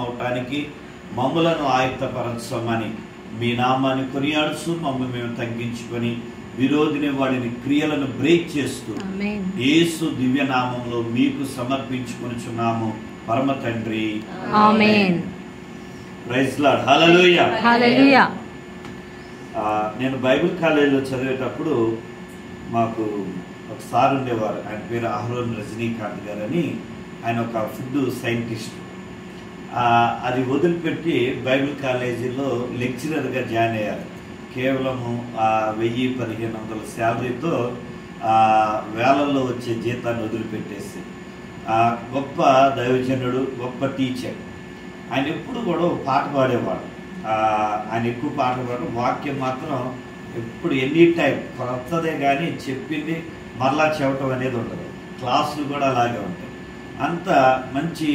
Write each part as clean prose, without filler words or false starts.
అవటానికి మమ్ములను ఆయుక్తపరచమని మీ నామాన్ని కొనియాడుచు మమ్మల్ని మేము తగ్గించుకొని విరోధిని వాడిని క్రియలను బ్రేక్ చేస్తూ యేసు దివ్య నామంలో మీకు సమర్పించుకొనుచున్నాము పరమ తండ్రి. Amen. Praise Lord. Hallelujah. Hallelujah. నేను బైబిల్ కాలేజీలో చదివేటప్పుడు మాకు ఒక సార్ ఉండేవారు. ఆయన పేరు అహరోన్ రజనీకాంత్ గారు అని. ఆయన ఒక ఫుడ్ సైంటిస్ట్. అది వదిలిపెట్టి బైబిల్ కాలేజీలో లెక్చరర్గా జాయిన్ అయ్యారు. కేవలము 1000-1500 శాలరీతో వేలల్లో వచ్చే జీతాన్ని వదిలిపెట్టేసి గొప్ప దైవజనుడు, గొప్ప టీచర్. ఆయన ఎప్పుడు కూడా పాట పాడేవాడు. ఆయన ఎక్కువ పాట పాడు, వాక్యం మాత్రం ఎప్పుడు ఎనీ టైం కొత్తదే కానీ చెప్పింది మరలా చెప్పటం అనేది ఉండదు. క్లాసులు కూడా అలాగే ఉంటాయి. అంత మంచి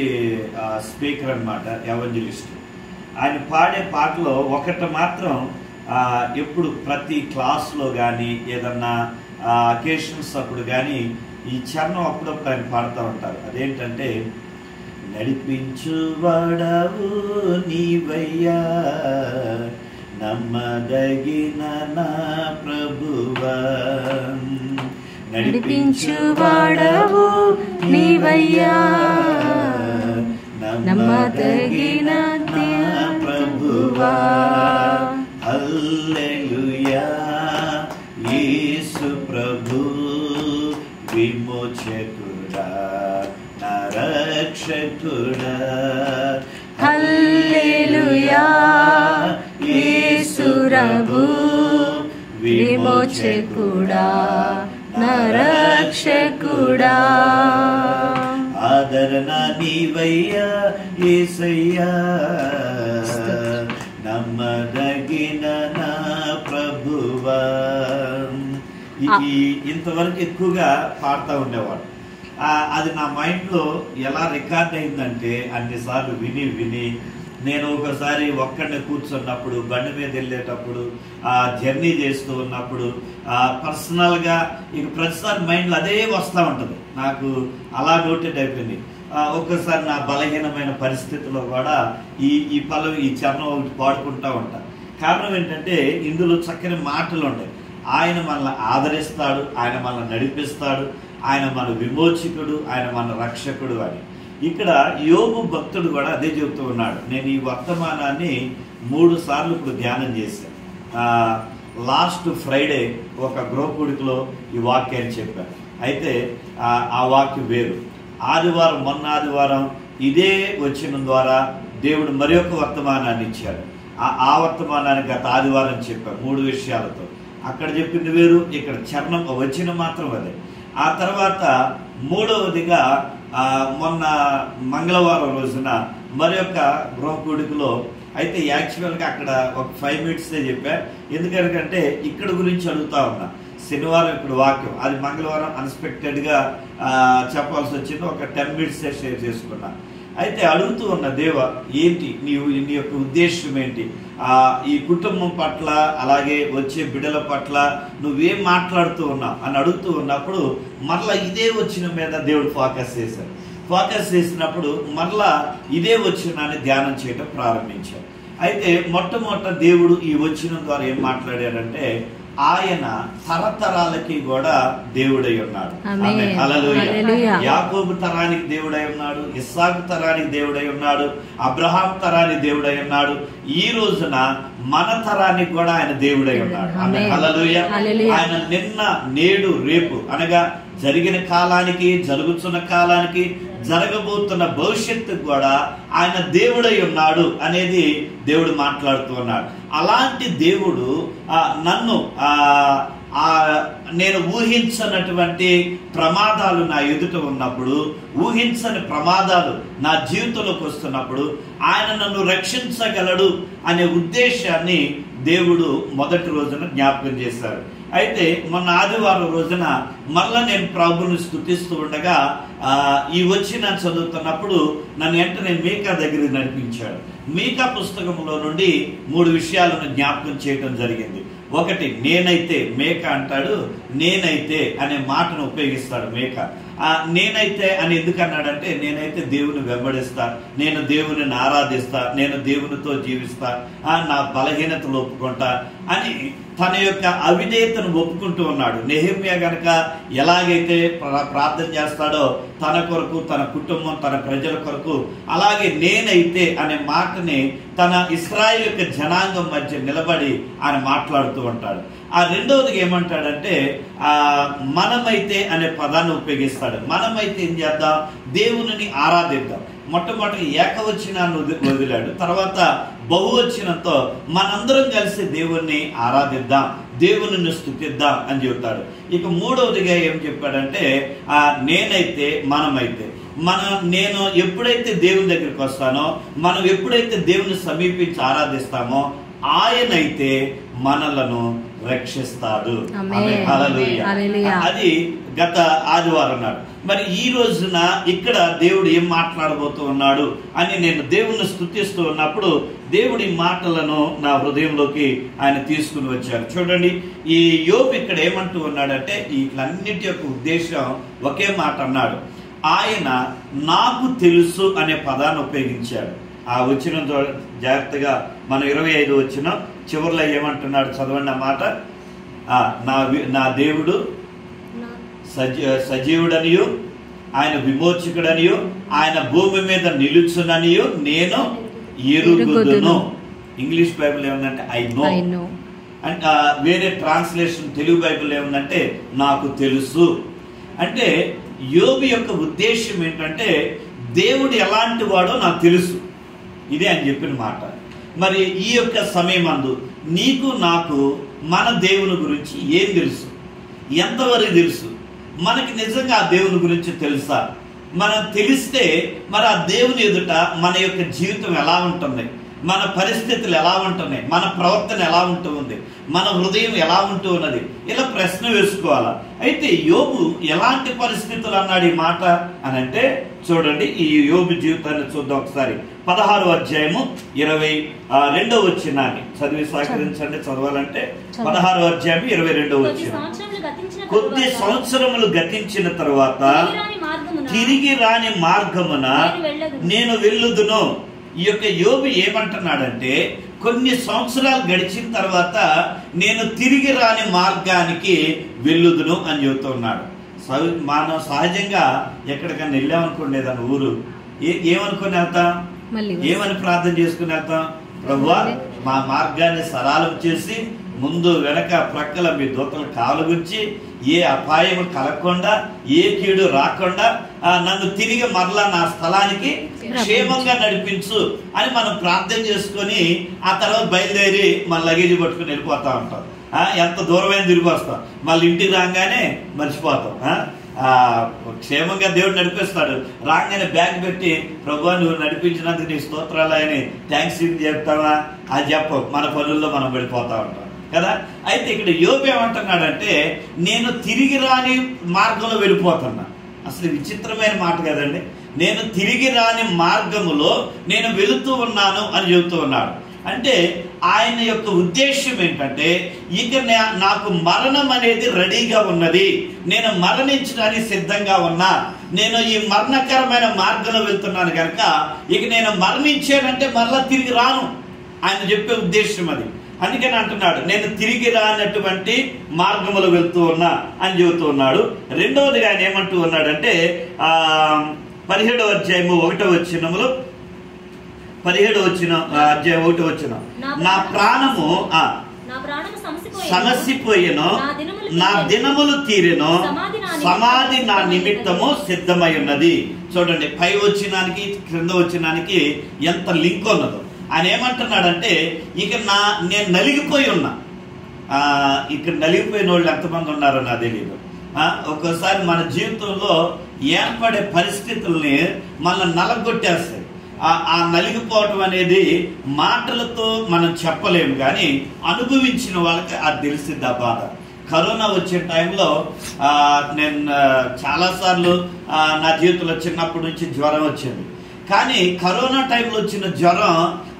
స్పీకర్ అన్నమాట, ఎవంజలిస్ట్. ఆయన పాడే పాటలో ఒకటి మాత్రం ఎప్పుడు ప్రతి క్లాస్లో కానీ ఏదన్నా అకేషన్స్ అప్పుడు కానీ ఈ చరణం అప్పుడప్పుడు ఆయన పాడుతూ ఉంటారు. అదేంటంటే, నడిపించువాడవు నీవయ్యా నమ్మదగిన నా ప్రభువా, నడిపించువాడవు నీవయ్యా నమ్మదగిన నా ప్రభువా. హల్లెలూయా. యేసు ప్రభు విమోచకుడా నా రక్షకుడా. హల్లెలూయా. యేసు ప్రభు విమోచకుడా నా రక్షకుడా. ఆదరణ నీవయ్యా యేసయ్యా నమ్మదగిన నా ప్రభువా. ఇంతవరకు ఎక్కువగా పాడుతూ ఉండేవాడు. అది నా మైండ్లో ఎలా రికార్డ్ అయిందంటే, అన్నిసార్లు విని విని నేను ఒకసారి ఒక్కడిని కూర్చున్నప్పుడు, బండి మీద వెళ్ళేటప్పుడు, జర్నీ చేస్తూ ఉన్నప్పుడు పర్సనల్గా ఇక ప్రతిసారి మైండ్లో అదే వస్తూ ఉంటుంది. నాకు అలా నోటెడ్ అయిపోయింది. ఒక్కసారి నా బలహీనమైన పరిస్థితుల్లో కూడా ఈ చరణం ఒకటి పాడుకుంటూ ఉంటా. కారణం ఏంటంటే, ఇందులో చక్కని మాటలు ఉంటాయి. ఆయన మనల్ని ఆదరిస్తాడు, ఆయన మనల్ని నడిపిస్తాడు, ఆయన మన విమోచకుడు, ఆయన మన రక్షకుడు అని. ఇక్కడ యోబు భక్తుడు కూడా అదే చెబుతూ ఉన్నాడు. నేను ఈ వర్తమానాన్ని 3 సార్లు ఇప్పుడు ధ్యానం చేశాను. లాస్ట్ ఫ్రైడే ఒక గృహకూడికలో ఈ వాక్యాన్ని చెప్పాను. అయితే ఆ వాక్యం వేరు. మొన్న ఆదివారం ఇదే వచనం ద్వారా దేవుడు మరి ఒక వర్తమానాన్ని ఇచ్చాడు. ఆ వర్తమానాన్ని గత ఆదివారం చెప్పాను 3 విషయాలతో. అక్కడ చెప్పింది వేరు, ఇక్కడ చరణం వచనం మాత్రం అదే. ఆ తర్వాత మూడవదిగా మొన్న మంగళవారం రోజున మరి యొక్క గృహకూడికలో. అయితే యాక్చువల్గా అక్కడ ఒక 5 మినిట్సే చెప్పా. ఎందుకంటే ఇక్కడ గురించి అడుగుతా ఉన్నా. శనివారం ఇప్పుడు వాక్యం, అది మంగళవారం అన్ఎక్స్పెక్టెడ్గా చెప్పాల్సి వచ్చింది. ఒక 10 మినిట్సే షేర్ చేసుకున్నా. అయితే అడుగుతూ ఉన్న, దేవ ఏంటి నీ యొక్క ఉద్దేశం ఏంటి? ఈ కుటుంబం పట్ల, అలాగే వచ్చే బిడ్డల పట్ల నువ్వేం మాట్లాడుతూ ఉన్నావు అని అడుగుతూ ఉన్నప్పుడు మరలా ఇదే వచ్చిన మీద దేవుడు ఫోకస్ చేశాడు. ఫోకస్ చేసినప్పుడు మరలా ఇదే వచ్చినాన్ని ధ్యానం చేయడం ప్రారంభించాడు. అయితే మొట్టమొదట దేవుడు ఈ వచనం ద్వారా ఏం మాట్లాడాడంటే, ఆయన తరతరాలకి కూడా దేవుడై ఉన్నాడు. హల్లెలూయా. యాకోబు తరానికి దేవుడై ఉన్నాడు, ఇస్సాకు తరానికి దేవుడై ఉన్నాడు, అబ్రహాం తరానికి దేవుడై ఉన్నాడు. ఈ రోజున మన తరానికి కూడా ఆయన దేవుడై ఉన్నాడు. హల్లెలూయా. ఆయన నిన్న, నేడు, రేపు అనగా జరిగిన కాలానికి, జరుగుతున్న కాలానికి, జరగబోతున్న భవిష్యత్తుకు కూడా ఆయన దేవుడై ఉన్నాడు అనేది దేవుడు మాట్లాడుతూ ఉన్నాడు. అలాంటి దేవుడు నన్ను నేను ఊహించనటువంటి ప్రమాదాలు నా ఎదుట ఉన్నప్పుడు, ఊహించని ప్రమాదాలు నా జీవితంలోకి వస్తున్నప్పుడు ఆయన నన్ను రక్షించగలడు అనే ఉద్దేశాన్ని దేవుడు మొదటి రోజున జ్ఞాపకం చేశారు. అయితే మొన్న ఆదివారం రోజున మళ్ళా నేను ప్రభువుని స్తుతిస్తూ ఉండగా ఈ వచ్చిన చదువుతున్నప్పుడు నన్ను వెంటనే మీకా దగ్గరికి నడిపించాడు. మీకా పుస్తకంలో నుండి 3 విషయాలను జ్ఞాపకం చేయడం జరిగింది. ఒకటి, నేనైతే, మేక అంటాడు నేనైతే అనే మాటను ఉపయోగిస్తాడు మేక. నేనైతే అని ఎందుకు అన్నాడంటే, నేనైతే దేవుని వెంబడిస్తా, నేను దేవుని ఆరాధిస్తా, నేను దేవునితో జీవిస్తా, నా బలహీనతలు ఒప్పుకుంటా అని తన యొక్క అవిధేయతను ఒప్పుకుంటూ ఉన్నాడు. నెహెమ్యా గనక ఎలాగైతే ప్రార్థన చేస్తాడో తన కొరకు, తన కుటుంబం, తన ప్రజల కొరకు, అలాగే నేనైతే అనే మాటని తన ఇశ్రాయేలు యొక్క జనాంగం మధ్య నిలబడి ఆయన మాట్లాడుతూ ఉంటాడు. ఆ రెండవదిగా ఏమంటాడంటే, మనమైతే అనే పదాన్ని ఉపయోగిస్తాడు. మనమైతే ఏం చేద్దాం, దేవుని ఆరాధిద్దాం. మొట్టమొదటి ఏకవచనాన్ని వదిలాడు, తర్వాత బహువచనంతో మనందరం కలిసి దేవుణ్ణి ఆరాధిద్దాం, దేవుని స్తుతిద్దాం అని చెబుతాడు. ఇక మూడవదిగా ఏం చెప్పాడంటే, నేనైతే, మనమైతే. నేను ఎప్పుడైతే దేవుని దగ్గరికి వస్తానో, మనం ఎప్పుడైతే దేవుని సమీపించి ఆరాధిస్తామో, ఆయనైతే మనలను రక్షిస్తాడు. అది గత ఆదివారం నాడు. మరి ఈ రోజున ఇక్కడ దేవుడు ఏం మాట్లాడబోతూ ఉన్నాడు అని నేను దేవుణ్ణి స్తుతిస్తూ ఉన్నప్పుడు దేవుడి మాటలను నా హృదయంలోకి ఆయన తీసుకుని వచ్చారు. చూడండి, ఈ యోబు ఇక్కడ ఏమంటూ ఉన్నాడంటే, వీటన్నిటి యొక్క ఉద్దేశం ఒకే మాట అన్నాడు. ఆయన నాకు తెలుసు అనే పదాన్ని ఉపయోగించాడు. ఆ వచ్చిన జాగ్రత్తగా మనం 25 వచ్చిన చివరిలో ఏమంటున్నాడు చదవండి ఆ మాట. నా దేవుడు సజీవుడనియు, ఆయన విమోచకుడనియు, ఆయన భూమి మీద నిలుచుననియు నేను ఎరుగుదును. ఇంగ్లీష్ బైబిల్ ఏముందంటే ఐ నో. అండ్ వేరే ట్రాన్స్లేషన్ తెలుగు బైబిల్ ఏముందంటే నాకు తెలుసు. అంటే యోబు యొక్క ఉద్దేశం ఏంటంటే, దేవుడు ఎలాంటి వాడో నాకు తెలుసు, ఇదే అని చెప్పిన మాట. మరి ఈ యొక్క సమయమందు నీకు నాకు మన దేవుని గురించి ఏం తెలుసు, ఎంతవరకు తెలుసు, మనకి నిజంగా ఆ దేవుని గురించి తెలుసా? మనం తెలిస్తే మరి ఆ దేవుని ఎదుట మన యొక్క జీవితం ఎలా ఉంటుంది, మన పరిస్థితులు ఎలా ఉంటున్నాయి, మన ప్రవర్తన ఎలా ఉంటుంది, మన హృదయం ఎలా ఉంటూ ఉన్నది, ఇలా ప్రశ్న వేసుకోవాలా. అయితే యోబు ఎలాంటి పరిస్థితులు అన్నాడు ఈ మాట అని అంటే, చూడండి ఈ యోబు జీవితాన్ని చూద్దాం ఒకసారి. 16వ అధ్యాయము 22వ వచనాన్ని చదివి సహకరించండి. చదవాలంటే 16వ అధ్యాయం 22వ వచనం. కొద్ది సంవత్సరములు గతించిన తరువాత తిరిగి రాని మార్గమున నేను వెళ్ళుదును. ఈ యొక్క యోబు ఏమంటున్నాడంటే, కొన్ని సంవత్సరాలు గడిచిన తర్వాత నేను తిరిగి రాని మార్గానికి వెళ్ళుదును అని చెబుతున్నాడు. మనం సహజంగా ఎక్కడికన్నా వెళ్ళామనుకోండి, ఏదైనా ఊరు, ఏమనుకుని వెళ్తాం, ఏమని ప్రార్థన చేసుకుని వెళ్తాం, ప్రభువా మా మార్గాన్ని సరళం చేసి ముందు వెనక ప్రక్కల మీ దూతలు కాలుగుంచి ఏ అపాయం కలగకుండా, ఏ కీడు రాకుండా నన్ను తిరిగి మరలా నా స్థలానికి క్షేమంగా నడిపించు అని మనం ప్రార్థన చేసుకొని ఆ తర్వాత బయలుదేరి మన లగేజ్ పట్టుకుని వెళ్ళిపోతా ఉంటాం. ఎంత దూరమైన తిరిగి వస్తాం, మళ్ళీ ఇంటికి రాగానే మర్చిపోతాం. క్షేమంగా దేవుడు నడిపిస్తాడు, రాగానే బ్యాగ్ పెట్టి ప్రభువా నువ్వు నడిపించినందుకు నీ స్తోత్రాలు అని థ్యాంక్స్ చెప్తావా, అది చెప్పవు, మన పనుల్లో మనం వెళ్ళిపోతా ఉంటాం కదా. అయితే ఇక్కడ యోబు ఏమంటున్నాడంటే, నేను తిరిగి రాని మార్గంలో వెళ్ళిపోతున్నా. అసలు విచిత్రమైన మాట కదండి. నేను తిరిగి రాని మార్గములో నేను వెళుతూ ఉన్నాను అని చెబుతూ ఉన్నాడు. అంటే ఆయన యొక్క ఉద్దేశం ఏంటంటే, ఇక నాకు మరణం అనేది రెడీగా ఉన్నది, నేను మరణించడానికి సిద్ధంగా ఉన్నా, నేను ఈ మరణకరమైన మార్గంలో వెళ్తున్నాను కనుక ఇక నేను మరణించానంటే మరలా తిరిగి రాను ఆయన చెప్పే ఉద్దేశం అది. అందుకని అంటున్నాడు, నేను తిరిగి రానటువంటి మార్గములో వెళ్తూ ఉన్నా అని చెబుతూ ఉన్నాడు. రెండవదిగా ఆయన ఏమంటూ ఉన్నాడంటే, 17వ అధ్యాయము 1వ వచనములో, 17వ అధ్యాయం 1వ వచనం, నా ప్రాణము సమసిపోయెను, నా దినములు తీరెను, సమాధి నా నిమిత్తము సిద్ధమై ఉన్నది. చూడండి, పై వచనానికి క్రింద వచనానికి ఎంత లింక్ ఉన్నదో. ఆయన ఏమంటున్నాడంటే, ఇక నేను నలిగిపోయి ఉన్నా. ఇక్కడ నలిగిపోయిన వాళ్ళు ఎంతమంది ఉన్నారో నాకు తెలియదు. ఒక్కోసారి మన జీవితంలో ఏర్పడే పరిస్థితుల్ని మనల్ని నలగొట్టేస్తాయి. ఆ నలిగిపోవటం అనేది మాటలతో మనం చెప్పలేము, కానీ అనుభవించిన వాళ్ళకి అది తెలిసింది ఆ బాధ. కరోనా వచ్చే టైంలో నేను చాలాసార్లు నా జీవితంలో చిన్నప్పటి నుంచి జ్వరం వచ్చింది. కానీ కరోనా టైంలో వచ్చిన జ్వరం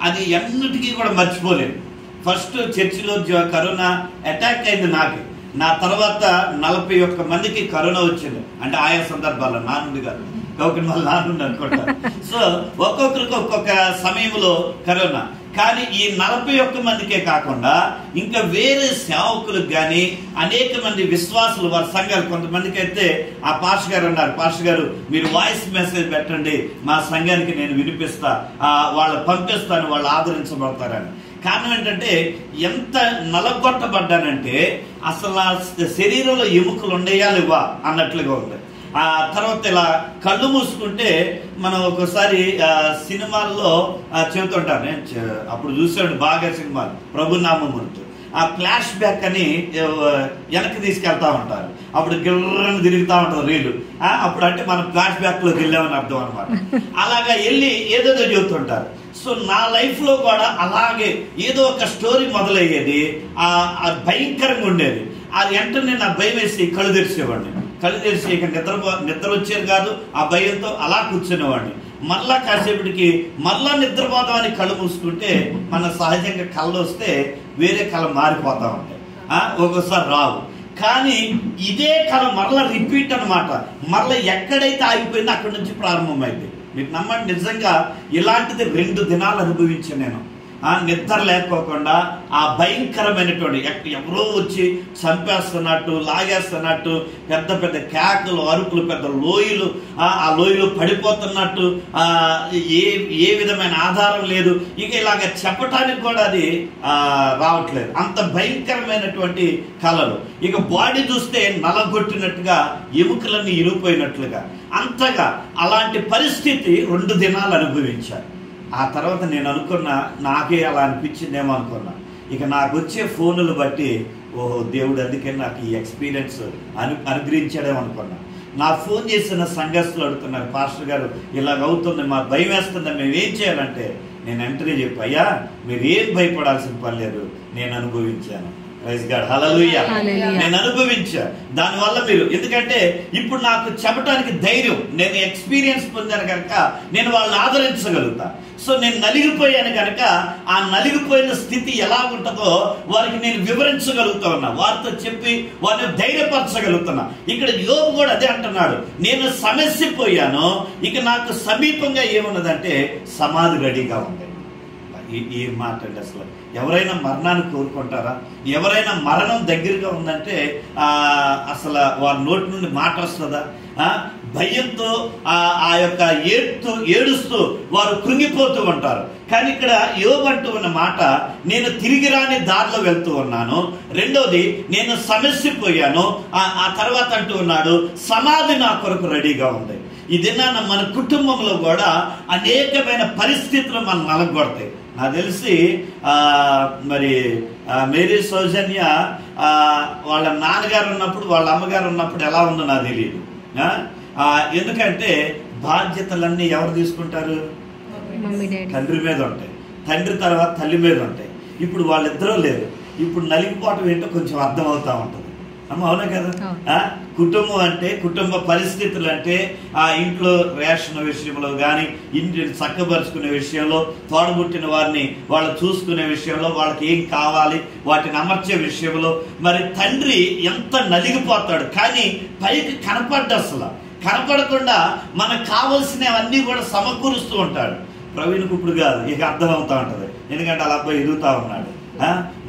అది ఎన్నిటికీ కూడా మర్చిపోలేదు. ఫస్ట్ చర్చిలో కరోనా అటాక్ అయింది నాకు. నా తర్వాత 41 మందికి కరోనా వచ్చింది. అంటే ఆయా సందర్భాల్లో నానుండి కాదు, ఒకటి మళ్ళీ నానుండి అనుకుంటా. సో ఒక్కొక్కరికి ఒక్కొక్క సమయంలో కరోనా. కానీ ఈ 41 మందికే కాకుండా ఇంకా వేరే సేవకులకు కానీ అనేక మంది విశ్వాసులు వారి సంఘాలు కొంతమందికి అయితే ఆ పాస్టర్ గారు అన్నారు, పాస్టర్ గారు మీరు వాయిస్ మెసేజ్ పెట్టండి, మా సంఘానికి నేను వినిపిస్తా, వాళ్ళు పంపిస్తాను, వాళ్ళు ఆదరించబడతారని. కారణం ఏంటంటే ఎంత నలగొట్టబడ్డానంటే అసలు శరీరంలో ఎముకలు ఉండేయా లేవా అన్నట్లుగా ఉంది. ఆ తర్వాత ఇలా కళ్ళు మూసుకుంటే మనం ఒకసారి సినిమాల్లో చెబుతుంటారు, నేను అప్పుడు చూసాడు బాగా సినిమాలు ప్రభునామములతో ఆ ఫ్లాష్ బ్యాక్ అని వెనక్కి తీసుకెళ్తా ఉంటారు. అప్పుడు గిర్రని తిరుగుతూ ఉంటారు రీలు. అప్పుడు అంటే మనం ఫ్లాష్ బ్యాక్ లోకి వెళ్ళామని అర్థం అనమాట. అలాగా వెళ్ళి ఏదేదో చెబుతుంటారు. సో నా లైఫ్ లో కూడా అలాగే ఏదో ఒక స్టోరీ మొదలయ్యేది, భయంకరంగా ఉండేది. అది వెంటనే నా భయం వేసి కళ్ళు తెరిచేవాడిని. కళ్ళు తెరిచి ఇక నిద్ర వచ్చేది కాదు. ఆ భయంతో అలా కూర్చునేవాడిని. మళ్ళా కాసేపటికి మళ్ళా నిద్రపోదామని కళ్ళు మూసుకుంటే మన సహజంగా కళ్ళు వస్తే వేరే కళ మారిపోతా ఉంటాయి, ఒక్కోసారి రావు. కానీ ఇదే కళ మరలా రిపీట్ అనమాట. మరలా ఎక్కడైతే ఆగిపోయిందో అక్కడి నుంచి ప్రారంభమైంది. మీకు నమ్మండి, నిజంగా ఇలాంటిది 2 దినాలు అనుభవించాను నేను. నిద్ర లేకపోకుండా ఆ భయంకరమైనటువంటి ఎవరో వచ్చి చంపేస్తున్నట్టు, లాగేస్తున్నట్టు, పెద్ద పెద్ద కేకలు, అరుపులు, పెద్ద లోయలు, ఆ లోయలు పడిపోతున్నట్టు, ఏ విధమైన ఆధారం లేదు. ఇక ఇలాగ చెప్పటానికి కూడా అది రావట్లేదు. అంత భయంకరమైనటువంటి కళలు. ఇక బాడీ చూస్తే నలగొట్టినట్టుగా, ఎముకలన్నీ ఇరిగిపోయినట్లుగా, అంతగా అలాంటి పరిస్థితి 2 దినాలు అనుభవించాను. ఆ తర్వాత నేను అనుకున్నా, నాకే అలా అనిపించిందేమో అనుకున్నా. ఇక నాకు వచ్చే ఫోన్లు బట్టి ఓహో దేవుడు అందుకే నాకు ఈ ఎక్స్పీరియన్స్ అనుగ్రహించాడేమో అనుకున్నా. నా ఫోన్ చేసిన సంఘస్థులు అడుగుతున్నారు, పాస్టర్ గారు ఇలాగవుతుంది, మా భయం వేస్తుంది, మేము ఏం చేయాలంటే నేను వెంటనే చెప్పి, అయ్యా మీరు ఏం భయపడాల్సిన పని లేదు, నేను అనుభవించాను. ప్రైజ్ గాడ్, హల్లెలూయా. నేను అనుభవించా. దానివల్ల మీరు, ఎందుకంటే ఇప్పుడు నాకు చెప్పడానికి ధైర్యం, నేను ఎక్స్పీరియన్స్ పొందాను కనుక నేను వాళ్ళని ఆదరించగలుగుతా. సో నేను నలిగిపోయాను కనుక ఆ నలిగిపోయిన స్థితి ఎలా ఉంటుందో వారికి నేను వివరించగలుగుతా ఉన్నా, వారితో చెప్పి వారిని ధైర్యపరచగలుగుతున్నా. ఇక్కడ యోబు కూడా అదే అంటున్నాడు, నేను సమస్యపోయాను, ఇక నాకు సమీపంగా ఏమున్నదంటే సమాధి రెడీగా ఉంది. ఈ మాట అంటే అసలు ఎవరైనా మరణాన్ని కోరుకుంటారా? ఎవరైనా మరణం దగ్గరగా ఉందంటే అసలు వారి నోటి నుండి మాట వస్తుందా? భయంతో ఆ యొక్క ఏడుస్తూ వారు కృంగిపోతూ ఉంటారు. కానీ ఇక్కడ యోబు అంటూ ఉన్న మాట, నేను తిరిగి రాని దారిలో వెళ్తూ ఉన్నాను. రెండోది, నేను సమస్యపోయాను. ఆ తర్వాత అంటూ ఉన్నాడు, సమాధి నా కొరకు రెడీగా ఉంది. ఈ దినాన మన కుటుంబంలో కూడా అనేకమైన పరిస్థితులు మనం నలగొడతాయి. నాకు తెలిసి మరి మేరీ సౌజన్య వాళ్ళ నాన్నగారు ఉన్నప్పుడు, వాళ్ళ అమ్మగారు ఉన్నప్పుడు ఎలా ఉందో నాకు తెలియదు. ఎందుకంటే బాధ్యతలన్నీ ఎవరు తీసుకుంటారు? తండ్రి మీద ఉంటాయి, తండ్రి తర్వాత తల్లి మీద ఉంటాయి. ఇప్పుడు వాళ్ళిద్దరూ లేరు. ఇప్పుడు నలిగిపోవటం ఏంటో కొంచెం అర్థమవుతా ఉంటుంది. అవునా కదా? కుటుంబం అంటే, కుటుంబ పరిస్థితులు అంటే ఆ ఇంట్లో రేషన్ విషయంలో కానీ, ఇంటిని చక్కబరుచుకునే విషయంలో, తోడబుట్టిన వారిని వాళ్ళు చూసుకునే విషయంలో, వాళ్ళకి ఏం కావాలి వాటిని అమర్చే విషయంలో మరి తండ్రి ఎంత నలిగిపోతాడు. కానీ పైకి అసలు కనపడకుండా మనకు కావలసినవన్నీ కూడా సమకూరుస్తూ ఉంటాడు. ప్రవీణ్కి ఇప్పుడు కాదు, ఇక అర్థమవుతా ఉంటుంది. ఎందుకంటే అలా అబ్బాయి ఎదుగుతా ఉన్నాడు.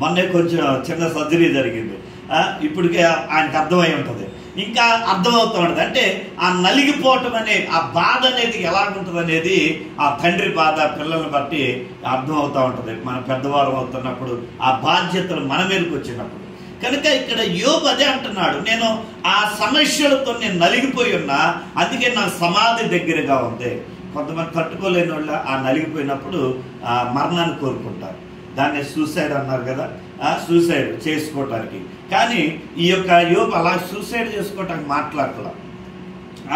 మొన్నే కొంచెం చిన్న సర్జరీ జరిగింది. ఇప్పటికే ఆయనకు అర్థమై ఉంటుంది, ఇంకా అర్థమవుతూ ఉంటుంది. అంటే ఆ నలిగిపోవటం అనే ఆ బాధ అనేది ఎలాగుంటుంది అనేది ఆ తండ్రి బాధ పిల్లల్ని బట్టి అర్థమవుతూ ఉంటుంది. మన పెద్దవారు అవుతున్నప్పుడు ఆ బాధ్యతలు మన మీదకి వచ్చినప్పుడు. కనుక ఇక్కడ యోబు అదే అంటున్నాడు, నేను ఆ సమస్యలతో నేను నలిగిపోయి ఉన్నా, అందుకే నా సమాధి దగ్గరగా ఉంది. కొంతమంది తట్టుకోలేని వాళ్ళు ఆ నలిగిపోయినప్పుడు ఆ మరణాన్ని కోరుకుంటారు. దాన్ని సూసైడ్ అన్నారు కదా, సూసైడ్ చేసుకోవటానికి. కానీ ఈ యొక్క యోబు అలా సూసైడ్ చేసుకోవటానికి మాట్లాడలా.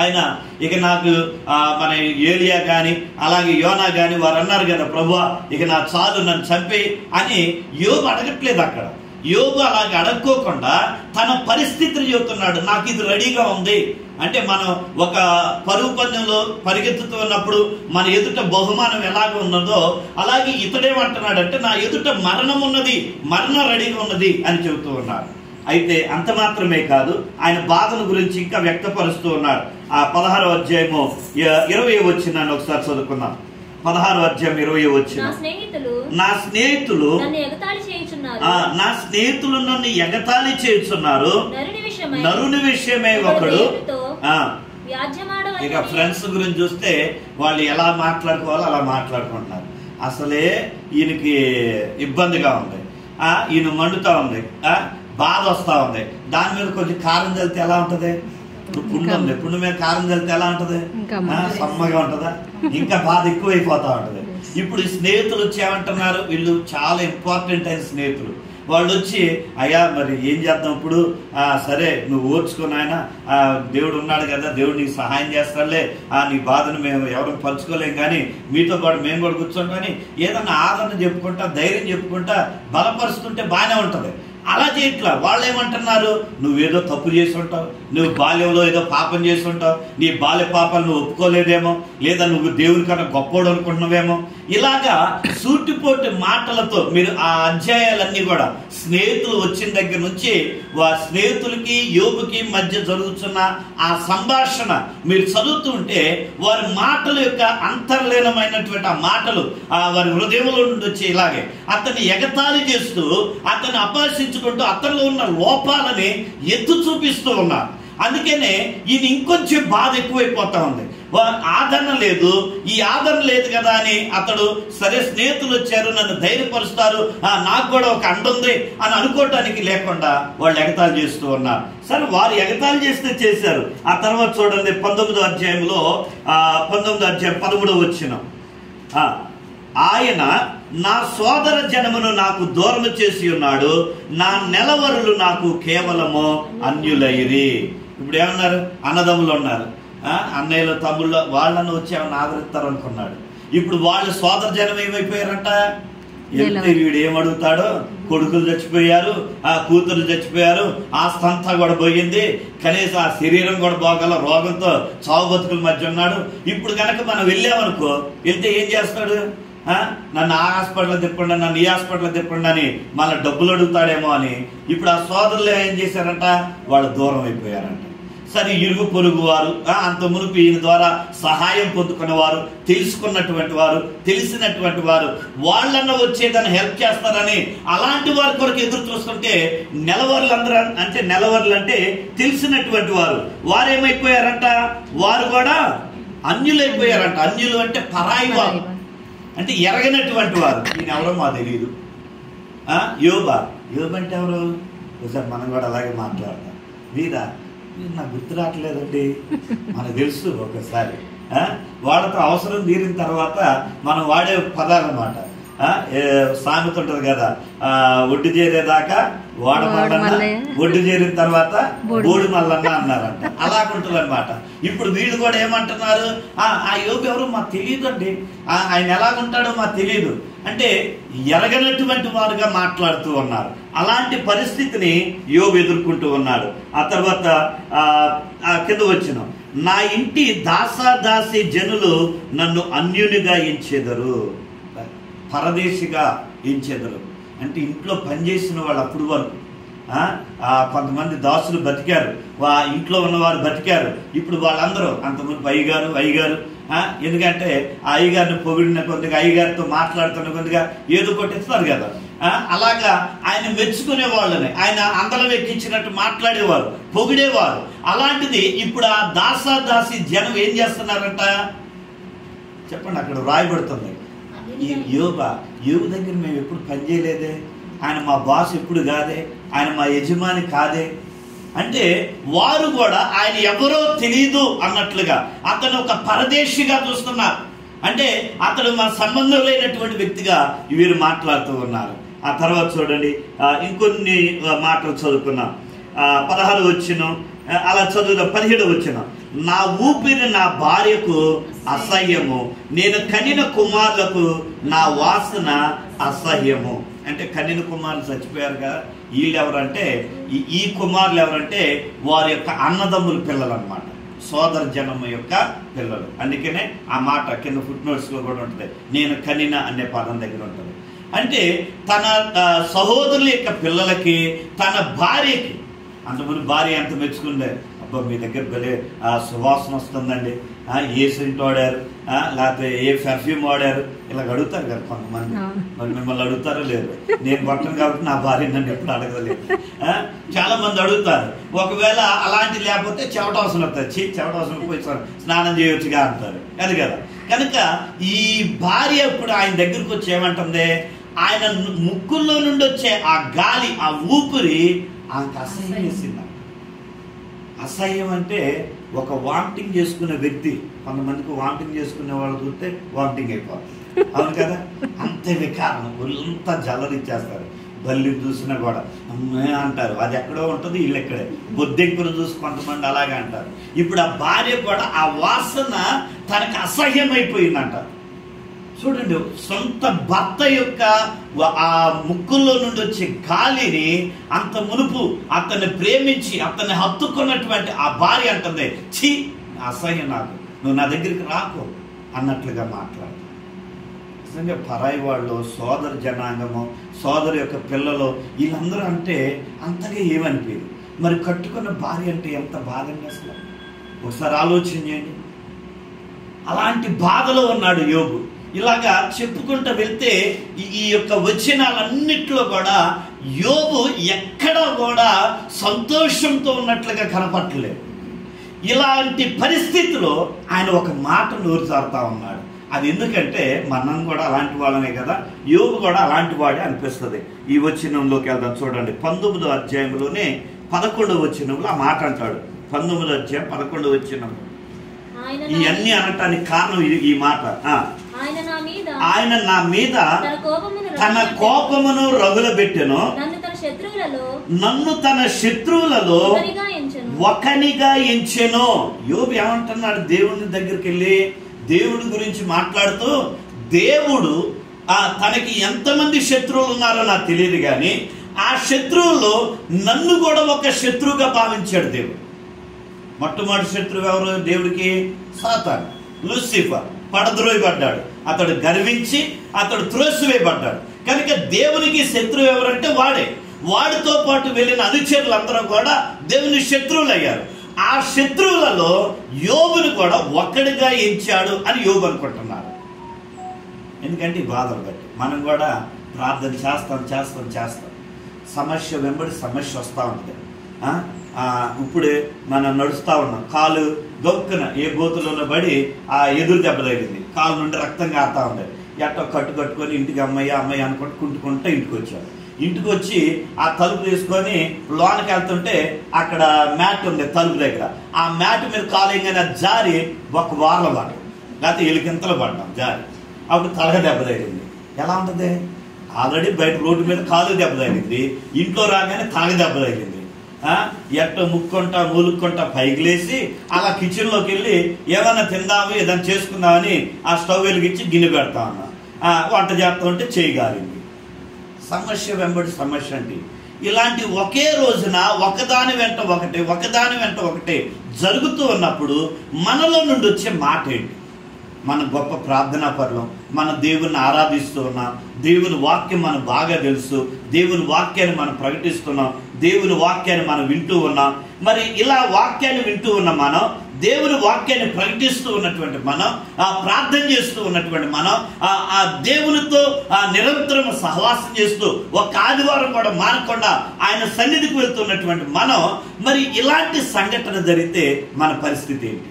ఆయన ఇక నాకు మన ఏలియా కానీ అలాగే యోనా కానీ వారు అన్నారు కదా, ప్రభువా ఇక నా చాలు, నన్ను చంపి అని యోబు అడగట్లేదు. అక్కడ యోబు అలాగే అడక్కోకుండా తన పరిస్థితిని చెబుతున్నాడు. నాకు ఇది రెడీగా ఉంది అంటే, మనం ఒక పరుగు పందెంలో పరిగెత్తుతూ ఉన్నప్పుడు మన ఎదుట బహుమానం ఎలాగ ఉన్నదో అలాగే ఇతడేమంటున్నాడంటే, నా ఎదుట మరణం ఉన్నది, మరణం రెడీగా ఉన్నది అని చెబుతూ ఉన్నాడు. అయితే అంత మాత్రమే కాదు, ఆయన బాధల గురించి ఇంకా వ్యక్తపరుస్తూ ఉన్నాడు. ఆ 16వ అధ్యాయము 20వ వచనాన్ని ఒకసారి చదువుకుందాం. 16వ అధ్యాయం 20వ వచనం. నా స్నేహితులు నా స్నేహితులు నన్ను ఎగతాళి చేయుచున్నారు, నరుని విషయమై ఒకడు. ఇక ఫ్రెండ్స్ గురించి చూస్తే వాళ్ళు ఎలా మాట్లాడుకోవాలో అలా మాట్లాడుకుంటున్నారు. అసలే ఈయనకి ఇబ్బందిగా ఉంది, ఈయన మండుతా ఉంది, బాధ వస్తా ఉంది. దాని మీద కొంచెం కారం చల్లితే ఎలా ఉంటది? పుండు ఉంది, పుండు మీద కారం చల్లితే ఎలా ఉంటది? సమ్మగా ఉంటదా? ఇంకా బాధ ఎక్కువైపోతా ఉంటది. ఇప్పుడు ఈ స్నేహితులు వచ్చి ఏమంటున్నారు, వీళ్ళు చాలా ఇంపార్టెంట్ అయిన స్నేహితులు. వాళ్ళు వచ్చి, అయ్యా మరి ఏం చేద్దాం ఇప్పుడు, సరే నువ్వు ఓర్చుకుని, ఆయన దేవుడు ఉన్నాడు కదా, దేవుడు నీకు సహాయం చేస్తాడులే, నీ బాధను మేము ఎవరు పంచుకోలేం, కానీ మీతో పాటు మేము కూడా కూర్చోండి, ఏదన్నా ఆదరణ చెప్పుకుంటా, ధైర్యం చెప్పుకుంటా, బలపరుస్తుంటే బాగానే ఉంటది. అలా చేయట్లా. వాళ్ళు ఏమంటున్నారు, నువ్వేదో తప్పు చేసి ఉంటావు, నువ్వు బాల్యంలో ఏదో పాపం చేసి ఉంటావు, నీ బాల్య పాపాలు నువ్వు ఒప్పుకోలేదేమో, లేదా నువ్వు దేవుని కన్నా గొప్పోడు అనుకుంటున్నావేమో, ఇలాగా సూటిపోటి మాటలతో మీరు ఆ అధ్యాయాలన్నీ కూడా స్నేహితులు వచ్చిన దగ్గర నుంచి స్నేహితులకి యోబుకి మధ్య జరుగుతున్న ఆ సంభాషణ మీరు చదువుతుంటే, వారి మాటల యొక్క అంతర్లీనమైనటువంటి ఆ మాటలు వారి హృదయంలో నుండి వచ్చి ఇలాగే అతన్ని ఎగతాళి చేస్తూ, అతన్ని అపహసించుకుంటూ, అతనిలో ఉన్న లోపాలని ఎత్తు చూపిస్తూ ఉన్నారు. అందుకనే ఇది ఇంకొంచెం బాధ ఎక్కువైపోతా ఉంది. ఆదరణ లేదు, ఈ ఆదరణ లేదు కదా అని అతడు, సరే స్నేహితులు వచ్చారు నన్ను ధైర్యపరుస్తారు, నాకు కూడా ఒక అండ ఉంది అని అనుకోవటానికి లేకుండా వాళ్ళు ఎగతాళి చేస్తూ ఉన్నారు. సరే వారు ఎగతాళి చేస్తే చేశారు. ఆ తర్వాత చూడండి 19వ అధ్యాయంలో 19వ అధ్యాయం 13వ వచనం. ఆయన నా సోదర జనమును నాకు దూరం చేసి ఉన్నాడు, నా నెలవరులు నాకు కేవలము అన్యులైరి. ఇప్పుడు ఏమన్నారు, అన్నదమ్ములు ఉన్నారు, అన్నయ్యలు తమ్ముళ్ళు, వాళ్ళను వచ్చి ఏమన్నా ఆదరిస్తారు అనుకున్నాడు. ఇప్పుడు వాళ్ళు సోదర జనం ఏమైపోయారంట, వెళ్తే వీడు ఏమడుగుతాడో, కొడుకులు చచ్చిపోయారు, కూతురు చచ్చిపోయారు, ఆస్తి అంతా కూడా పోయింది, కనీసం ఆ శరీరం కూడా పోగల రోగంతో చావు బతుకుల మధ్య ఉన్నాడు. ఇప్పుడు కనుక మనం వెళ్ళామనుకో, వెళ్తే ఏం చేస్తాడు, నన్ను ఆ హాస్పిటల్ తిప్పండి, నన్ను ఈ హాస్పిటల్ తిప్పండి అని మళ్ళీ డబ్బులు అడుగుతాడేమో అని. ఇప్పుడు ఆ సోదరులు ఏం చేశారంట, వాళ్ళు దూరం అయిపోయారంట. సరే ఇరుగు పొరుగు వారు, అంత మునుపు ఈయన ద్వారా సహాయం పొందుకునేవారు, తెలుసుకున్నటువంటి వారు, తెలిసినటువంటి వారు, వాళ్ళన్న వచ్చేదాన్ని హెల్ప్ చేస్తారని అలాంటి వారి కొరకు ఎదురు చూస్తుంటే, నెలవర్లందరూ అంటే నెలవర్లు అంటే తెలిసినటువంటి వారు, వారేమైపోయారంట, వారు కూడా అన్యులైపోయారంట. అన్యులు అంటే పరాయి వారు, అంటే ఎరగనటువంటి వారు. ఈయన ఎవరో మాకు తెలియదు. యోబు అంటే ఎవరు? ఒకసారి మనం కూడా అలాగే మాట్లాడతాం. వీరా నాకు గుర్తు రావట్లేదండి, మనకు తెలుసు. ఒకసారి వాళ్ళతో అవసరం తీరిన తర్వాత మనం వాడే పదాలు అన్నమాట. సామెత ఉంటుంది కదా, ఒడ్డు చేరేదాకా వాడమల్లన్న, ఒడ్డు చేరిన తర్వాత బోడి మల్లన్న అన్నారంట. అలాగుంటుంది అనమాట. ఇప్పుడు వీళ్ళు కూడా ఏమంటున్నారు, ఆ యోబు ఎవరు మాకు తెలియదు అండి, ఆయన ఎలాగుంటాడో మాకు తెలియదు అంటే ఎరగనటువంటి వారుగా మాట్లాడుతూ ఉన్నారు. అలాంటి పరిస్థితిని యోబు ఎదుర్కొంటూ ఉన్నాడు. ఆ తర్వాత కింద వచ్చిన, నా ఇంటి దాసాదాసి జనులు నన్ను అన్యునిగా ఎంచెదరు, పరదేశిగా ఎంచెదరు. అంటే ఇంట్లో పనిచేసిన వాళ్ళు అప్పుడు వరకు కొంతమంది దాసులు బతికారు, ఇంట్లో ఉన్నవారు బతికారు. ఇప్పుడు వాళ్ళందరూ అంతమంది అయ్యగారు ఎందుకంటే ఆ అయ్యగారిని పొగిడిన కొద్దిగా, అయ్యగారితో మాట్లాడుతున్న కొద్దిగా ఏదో కొట్టిస్తారు కదా, అలాగా ఆయన మెచ్చుకునే వాళ్ళని ఆయన అందరం ఎక్కించినట్టు మాట్లాడేవారు, పొగిడేవారు. అలాంటిది ఇప్పుడు ఆ దాసాదాసి జనం ఏం చేస్తున్నారంట చెప్పండి, అక్కడ రాయబడుతుంది. ఈ యోబు దగ్గర మేము ఎప్పుడు పనిచేయలేదే, ఆయన మా బాస్ ఎప్పుడు కాదే, ఆయన మా యజమాని కాదే అంటే వారు కూడా ఆయన ఎవరో తెలియదు అన్నట్లుగా అతను ఒక పరదేశిగా చూస్తున్నారు. అంటే అతడు మా సంబంధం లేనటువంటి వ్యక్తిగా వీరు మాట్లాడుతూ ఉన్నారు. ఆ తర్వాత చూడండి ఇంకొన్ని మాటలు చదువుకున్నాం. 16 వచనం అలా చదువుదాం. 17 వచనం, నా ఊపిరి నా భార్యకు అసహ్యము, నేను కనిన కుమారులకు నా వాసన అసహ్యము. అంటే కన్యన కుమారులు చచ్చిపోయారు కదా, వీళ్ళు ఎవరంటే ఈ కుమారులు ఎవరంటే వారి యొక్క అన్నదమ్ముల పిల్లలు అన్నమాట, సోదర జనం యొక్క పిల్లలు. అందుకనే ఆ మాట కింద ఫుట్ నోట్స్ లో కూడా ఉంటుంది, నేను కనిన అనే పదం దగ్గర ఉంటుంది. అంటే తన సహోదరుల యొక్క పిల్లలకి, తన భార్యకి, అంతమంది భార్య ఎంత మెచ్చుకుందే, అబ్బా మీ దగ్గర భలే సువాసన వస్తుందండి, ఏ సెంట్ వాడారు, లేకపోతే ఏ పెర్ఫ్యూమ్ వాడారు, ఇలా అడుగుతారు కదా కొంతమంది. మరి మిమ్మల్ని అడుగుతారో లేదు, నేను కొట్టను కాబట్టి నా భార్య నన్ను ఎప్పుడు అడగలేదు. చాలా మంది అడుగుతారు. ఒకవేళ అలాంటి లేకపోతే చెవటవసరం వస్తుంది, చెవటవసరం పోయి స్నానం చేయొచ్చుగా అంటారు, అది కదా. కనుక ఈ భార్య ఇప్పుడు ఆయన దగ్గరకు వచ్చి ఏమంటుంది, ఆయన ముక్కుల్లో నుండి వచ్చే ఆ గాలి, ఆ ఊపిరి ఆమెకు అసహ్యం వేసింది. అసహ్యం అంటే ఒక వామిటింగ్ చేసుకునే వ్యక్తి, కొంతమందికి వామిటింగ్ చేసుకునే వాళ్ళు చూస్తే వామిటింగ్ అయిపోతుంది, అవును కదా. అంతే వికారం, ఒళ్ళంతా జల్లరిచ్చేస్తారు. బల్లిని చూసినా కూడా అమ్మే అంటారు, అది ఎక్కడో ఉంటుంది, వీళ్ళు ఎక్కడే. బొద్దెంకును చూసి కొంతమంది అలాగే అంటారు. ఇప్పుడు ఆ భార్య కూడా ఆ వాసన తనకు అసహ్యం అయిపోయిందంట. చూడండి, సొంత భర్త యొక్క ఆ ముక్కుల్లో నుండి వచ్చే గాలిని అంత మునుపు అతన్ని ప్రేమించి అతన్ని హత్తుకున్నటువంటి ఆ భార్య అంటుంది, ఛీ అసహ్యం, నాకు నువ్వు నా దగ్గరికి రాకు అన్నట్లుగా మాట్లాడు. నిజంగా పరాయి వాళ్ళు, సోదర జనాంగము, సోదరు యొక్క పిల్లలు, వీళ్ళందరూ అంటే అంతగా ఏమనిపించదు. మరి కట్టుకున్న భార్య అంటే ఎంత బాధండి అసలు, ఒకసారి ఆలోచన చేయండి. అలాంటి బాధలో ఉన్నాడు యోబు. ఇలాగా చెప్పుకుంటూ వెళ్తే ఈ యొక్క వచనాలన్నిట్లో కూడా యోబు ఎక్కడ కూడా సంతోషంతో ఉన్నట్లుగా కనపట్టలేదు. ఇలాంటి పరిస్థితిలో ఆయన ఒక మాట నోరు జారుతా ఉన్నాడు. అది ఎందుకంటే మనం కూడా అలాంటి వాళ్ళమే కదా, యోబు కూడా అలాంటి వాడే అనిపిస్తుంది. ఈ వచనంలోకి వెళ్దాం, చూడండి 19వ అధ్యాయంలోనే 11వ వచనంలో ఆ మాట అంటాడు. 19వ అధ్యాయం 11వ వచనంలో ఇవన్నీ అనటానికి కారణం ఈ మాట. ఆయన నా మీద తన కోపమును రగులబెట్టెను, నన్ను తన శత్రువులలో ఒకనిగా ఎంచెను. యోబు ఏమంటున్నాడు, దేవుని దగ్గరికి వెళ్ళి దేవుడి గురించి మాట్లాడుతూ, దేవుడు తనకి ఎంతమంది శత్రువులు ఉన్నారో నాకు తెలియదు కానీ ఆ శత్రువుల్లో నన్ను కూడా ఒక శత్రువుగా భావించాడు దేవుడు. మొట్టమొదటి శత్రువు ఎవరు దేవుడికి? సాతాను, లూసిఫర్. పడద్రోయబడ్డాడు, అతడు గర్వించి అతడు త్రోసివేయబడ్డాడు. కనుక దేవునికి శత్రువు ఎవరంటే వాడే. వాడితో పాటు వెళ్ళిన అనుచరులందరూ కూడా దేవుని శత్రువులు అయ్యారు. ఆ శత్రువులలో యోబును కూడా ఒక్కడిగా ఎంచాడు అని యోబు అనుకుంటున్నారు. ఎందుకంటే ఈ బాధలు బట్టి మనం కూడా ప్రార్థన చేస్తాం, సమస్య వెంబడి సమస్య వస్తూ ఉంటుంది. ఇప్పుడే మనం నడుస్తూ ఉన్నాం, కాలు గొక్కున ఏ గోతులోనో పడి ఆ ఎదురు దెబ్బ తగిలింది, కాలు నుండి రక్తం కారుతా ఉంది. ఎట్టో కట్టుకొని ఇంటికి అమ్మయ్య అనుకుంటూ కుంటుకుంటూ ఇంటికి వచ్చాడు. ఇంటికి వచ్చి ఆ తలుపు తీసుకొని లోనికి వెళ్తుంటే అక్కడ మ్యాట్ ఉంది తలుపు దగ్గర. ఆ మ్యాట్ మీద కాలేగానే జారి ఒక వారల పడ్డాం, లేకపోతే ఎలికింతలు పడ్డాం జారి. అప్పుడు తలగ దెబ్బ తగిలింది. ఎలా ఉంటుంది? ఆల్రెడీ బయట రోడ్డు మీద కాలు దెబ్బ తగిలింది, ఇంట్లో రాగానే తలగ దెబ్బ తగిలింది. ఎట్టో ముక్కుంటా మూలుక్కుంటా పైకి లేచి అలా కిచెన్లోకి వెళ్ళి ఏదైనా తిందాము ఏదైనా చేసుకుందామని ఆ స్టవ్ వెలిగించి గిన్నె పెడతా ఉన్నా. వంట చేస్తా ఉంటే చేయగాలింది. సమస్య వెంబడి సమస్య అంటే ఇలాంటి ఒకే రోజున ఒకదాని వెంట ఒకటే జరుగుతూ ఉన్నప్పుడు మనలో నుండి వచ్చే మాట ఏంటి? మన గొప్ప ప్రార్థనా పరులం, మన దేవుని ఆరాధిస్తూ ఉన్నాం, దేవుని వాక్యం మనకు బాగా తెలుసు, దేవుని వాక్యాన్ని మనం ప్రకటిస్తున్నాం, దేవుని వాక్యాన్ని మనం వింటూ ఉన్నాం. మరి ఇలా వాక్యాన్ని వింటూ ఉన్న మనం, దేవుని వాక్యాన్ని ప్రకటిస్తూ ఉన్నటువంటి మనం, ప్రార్థన చేస్తూ ఉన్నటువంటి మనం, ఆ దేవునితో నిరంతరం సహవాసం చేస్తూ ఒక ఆదివారం కూడా మానకుండా ఆయన సన్నిధికి వెళ్తున్నటువంటి మనం, మరి ఇలాంటి సంఘటన జరిగితే మన పరిస్థితి ఏంటి?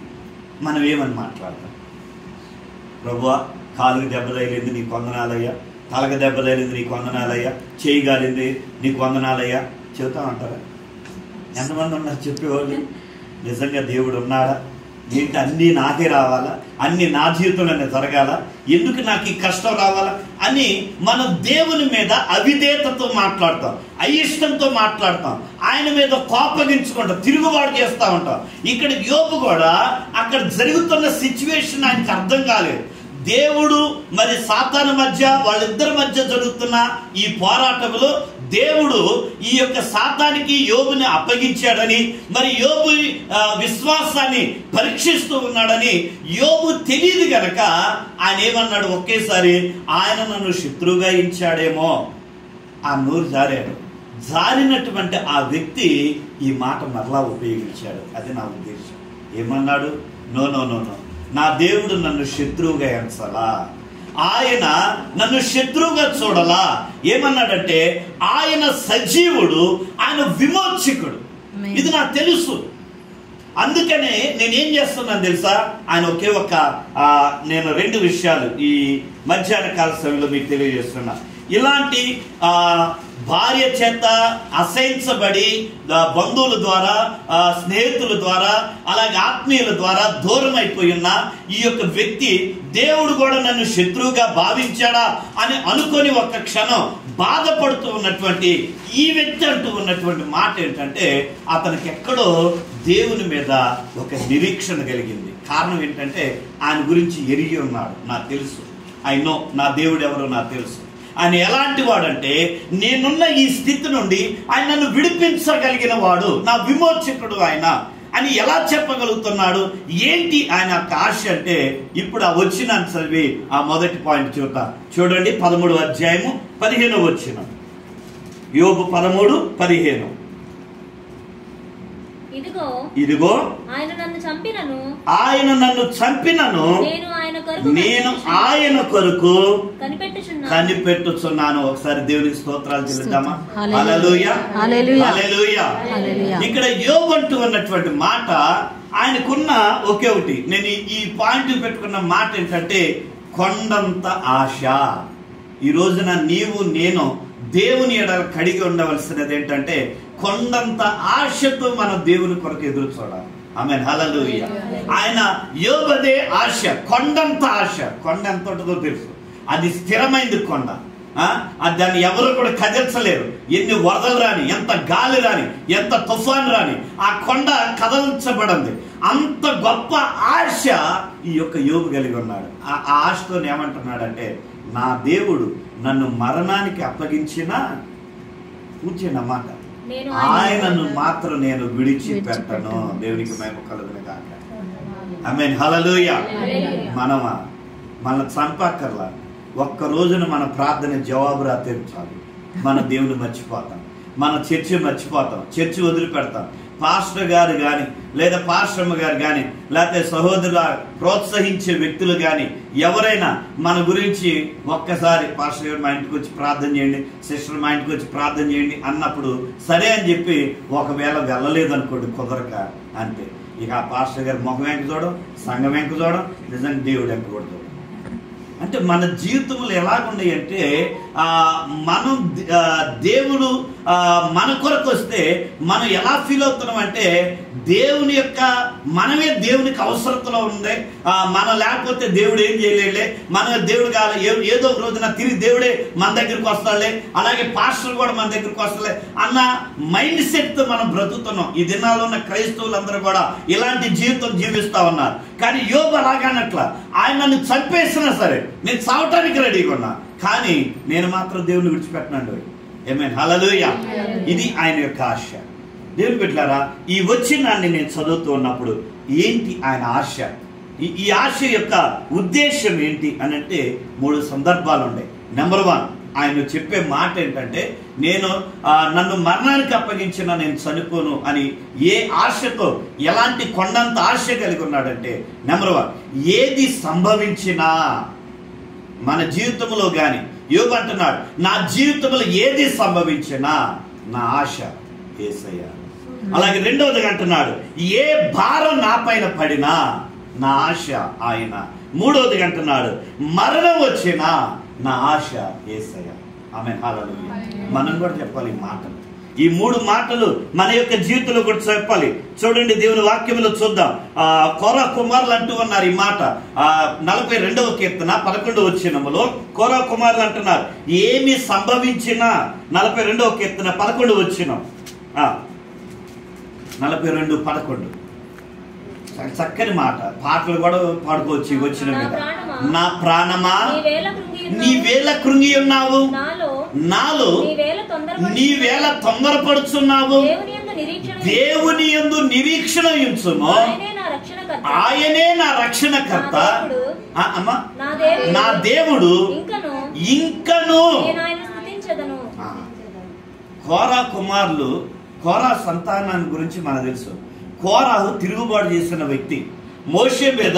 మనం ఏమని మాట్లాడతాం? ప్రభువా, కాలుకి దెబ్బ తగిలింది నీకు వందనాలయ్యా, తలకి దెబ్బ తగిలింది నీకు వందనాలయ్యా, చేయగలింది నీకు వందనాలయ్యా చెబుతామంటారా? ఎంతమంది ఉన్నారు చెప్పేవాళ్ళు? నిజంగా దేవుడు ఉన్నాడా? ఏంటి అన్నీ నాకే రావాలా? అన్నీ నా జీవితంలోనే జరగాల? ఎందుకు నాకు ఈ కష్టం రావాలా అని మనం దేవుని మీద అవిధేయతతో మాట్లాడతాం, అయిష్టంతో మాట్లాడతాం, ఆయన మీద కోపగించుకుంటాం, తిరుగుబాటు చేస్తూ ఉంటాం. ఇక్కడ యోబు కూడా అక్కడ జరుగుతున్న సిచ్యువేషన్ ఆయనకు అర్థం కాలేదు. దేవుడు మరి సాతాను మధ్య, వాళ్ళిద్దరి మధ్య జరుగుతున్న ఈ పోరాటంలో దేవుడు ఈ యొక్క సాతానికి యోబుని అప్పగించాడని, మరి యోబు విశ్వాసాన్ని పరీక్షిస్తూ ఉన్నాడని యోబు తెలియదు గనక ఆయన ఏమన్నాడు, ఒకేసారి ఆయన నన్ను శత్రువుగా ఎంచాడేమో ఆ నోరు జారాడు. జారినటువంటి ఆ వ్యక్తి ఈ మాట మరలా ఉపయోగించాడు. అది నా ఉద్దేశం. ఏమన్నాడు, నో నో నో నో, నా దేవుడు నన్ను శత్రువుగా ఎంచలా, ఆయన నన్ను శత్రువుగా చూడలా. ఏమన్నాడంటే ఆయన సజీవుడు, ఆయన విమోచకుడు. ఇది నాకు తెలుసు. అందుకనే నేనేం చేస్తున్నాను తెలుసా, ఆయన ఒకే ఒక నేను 2 విషయాలు ఈ మధ్యాహ్న కాల సమయంలో మీకు తెలియజేస్తున్నా. ఇలాంటి భార్య చేత అసహించబడి బంధువుల ద్వారా, స్నేహితుల ద్వారా, అలాగే ఆత్మీయుల ద్వారా దూరం అయిపోయిన ఈ యొక్క వ్యక్తి దేవుడు కూడా నన్ను శత్రువుగా భావించాడా అని అనుకొని ఒక్క క్షణం బాధపడుతూ ఉన్నటువంటి ఈ వ్యక్తి అంటూ ఉన్నటువంటి మాట ఏంటంటే, అతనికి ఎక్కడో దేవుని మీద ఒక నిరీక్షణ కలిగింది. కారణం ఏంటంటే ఆయన గురించి ఎరిగి ఉన్నాడు. నాకు తెలుసు, ఐ నో నా దేవుడు ఎవరో నాకు తెలుసు. ఆయన ఎలాంటి వాడంటే, నేనున్న ఈ స్థితి నుండి ఆయన నన్ను విడిపించగలిగిన వాడు, నా విమోచకుడు ఆయన అని ఎలా చెప్పగలుగుతున్నాడు? ఏంటి ఆయన యొక్క ఆశ అంటే, ఇప్పుడు ఆ వచ్చిన చదివి ఆ మొదటి పాయింట్ చూద్దాం. చూడండి, 13వ అధ్యాయము 15వ వచనం. యోబు 13:15. ఇదిగో ఆయన నన్ను చంపినను నేను ఆయన కొరకు కనిపెట్టుచున్నాను. ఒకసారి దేవునికి స్తోత్రాలు చెల్లిద్దామా? హల్లెలూయా, హల్లెలూయా. ఇక్కడ యోబు అంటూ ఉన్నటువంటి మాట, ఆయనకున్న ఒకే ఒకటి, నేను ఈ పాయింట్ పెట్టుకున్న మాట ఏంటంటే, కొండంత ఆశ. ఈ రోజున నీవు నేను దేవుని ఎడల కడిగి ఉండవలసినది ఏంటంటే, కొండంత ఆశతో మనం దేవుని కొరకు ఎదురు చూడాలి. ఆమేన్, హల్లెలూయా. ఆయన యోబదే ఆశ, కొండంత ఆశ. కొండ ఎంత ఉంటుందో తెలుసు, అది స్థిరమైంది కొండ. దాన్ని ఎవరు కూడా కదిల్చలేరు. ఎన్ని వరదలు రాని, ఎంత గాలి రాని, ఎంత తుఫాను రాని, ఆ కొండ కదల్చబడింది. అంత గొప్ప ఆశ ఈ యొక్క యోబు కలిగి ఉన్నాడు. ఆ ఆశతో ఏమంటున్నాడంటే, నా దేవుడు నన్ను మరణానికి అప్పగించినా, కూర్చోండి అన్నమాట, ఆయనను మాత్రం నేను విడిచిపెట్టను. దేవునికి మహిమ కలుగును గాక. ఆమేన్, హల్లెలూయా. మన చంపక్కర్లా, ఒక్క రోజున మన ప్రార్థన జవాబు రాతేర్చాలి. మన దేవుని మర్చిపోతాం, మన చర్చి మర్చిపోతాం, చర్చి వదిలిపెడతాం. పాస్టర్ గారు కానీ, లేదా పాస్టర్మ గారు కానీ, లేకపోతే సహోదరుల ప్రోత్సహించే వ్యక్తులు కానీ ఎవరైనా మన గురించి ఒక్కసారి పాస్టర్ గారు మా ఇంటికి వచ్చి ప్రార్థన చేయండి, సిస్టర్ మా ఇంటికి వచ్చి ప్రార్థన చేయండి అన్నప్పుడు సరే అని చెప్పి ఒకవేళ వెళ్ళలేదనుకోండి, కుదరక అంతే. ఇక ఆ పాస్టర్ గారు ముఖం వెంక చూడడం, సంఘం వెంక చూడడం, నిజంగా దేవుడు వెంక కూడా చూడడం. అంటే మన జీవితంలో ఎలాగుండే అంటే, మనం దేవుడు మన కొరకు వస్తే మనం ఎలా ఫీల్ అవుతున్నాం అంటే, దేవుని యొక్క మనమే దేవునికి అవసరతలో ఉంది. మనం లేకపోతే దేవుడు ఏం చేయలేలే, మన దేవుడు కాదు, ఏదో ఒక రోజున తిరిగి దేవుడే మన దగ్గరికి వస్తాడులే, అలాగే పాస్టర్ కూడా మన దగ్గరికి వస్తాలే అన్న మైండ్ సెట్ తో మనం బ్రతుకుతున్నాం. ఈ దినాల్లో ఉన్న క్రైస్తవులందరూ కూడా ఇలాంటి జీవితం జీవిస్తా ఉన్నారు. కానీ యోబు అలాగనట్లా, ఆయన నన్ను చంపేసినా సరే నేను చావటానికి రెడీగా ఉన్నా, కానీ నేను మాత్రం దేవుని విడిచిపెట్టనండి. ఆమేన్, హల్లెలూయా. ఇది ఆయన యొక్క ఆశ. దేవుని బిడ్డలారా, ఈ వచ్చినాన్ని నేను చదువుతూ ఉన్నప్పుడు ఏంటి ఆయన ఆశ, ఈ ఆశ యొక్క ఉద్దేశం ఏంటి అని అంటే 3 సందర్భాలు ఉన్నాయి. నెంబర్ 1, ఆయన చెప్పే మాట ఏంటంటే, నేను నన్ను మరణానికి అప్పగించిన నేను చనిపోను అని ఏ ఆశతో, ఎలాంటి కొండంత ఆశ కలిగి ఉన్నాడంటే, నెంబర్ 1, ఏది సంభవించినా మన జీవితంలో గాని, యోబు అంటున్నాడు, నా జీవితంలో ఏది సంభవించినా నా ఆశ యేసయ్య. అలాగే రెండవదిగా అంటున్నాడు, ఏ భారం నా పైన పడినా నా ఆశ ఆయన. మూడవదిగా అంటున్నాడు, మరణం వచ్చినా నా ఆశ యేసయ్య. ఆమేన్, హల్లెలూయా. మనం కూడా చెప్పాలి ఈ మాటలు. ఈ 3 మాటలు మన యొక్క జీవితంలో కూడా చెప్పాలి. చూడండి, దేవుని వాక్యంలో చూద్దాం. కోరా కుమారులు అంటూ ఉన్నారు ఈ మాట. 42వ కీర్తన 11వ వచనములో కోరా కుమారులు అంటున్నారు, ఏమి సంభవించినా. 42వ కీర్తన 11వ వచనం, 42:11. చక్కని మాట, పాటలు కూడా పాడుకోవచ్చు వచ్చిన మీద. నా ప్రాణమా నీవేళ కృంగి ఉన్నావు, నాలో నీవేళ తొందరపడుచున్నావు. దేవుని యందు నిరీక్షణ ఉంచుము, ఆయనే నా రక్షణకర్త. అమ్మా, నా దేవుడు ఇంకను. కోరా కుమారులు, కోరా సంతానాన్ని గురించి మనకు తెలుసు. కోరాహు తిరుగుబాటు చేసిన వ్యక్తి. మోషే మీద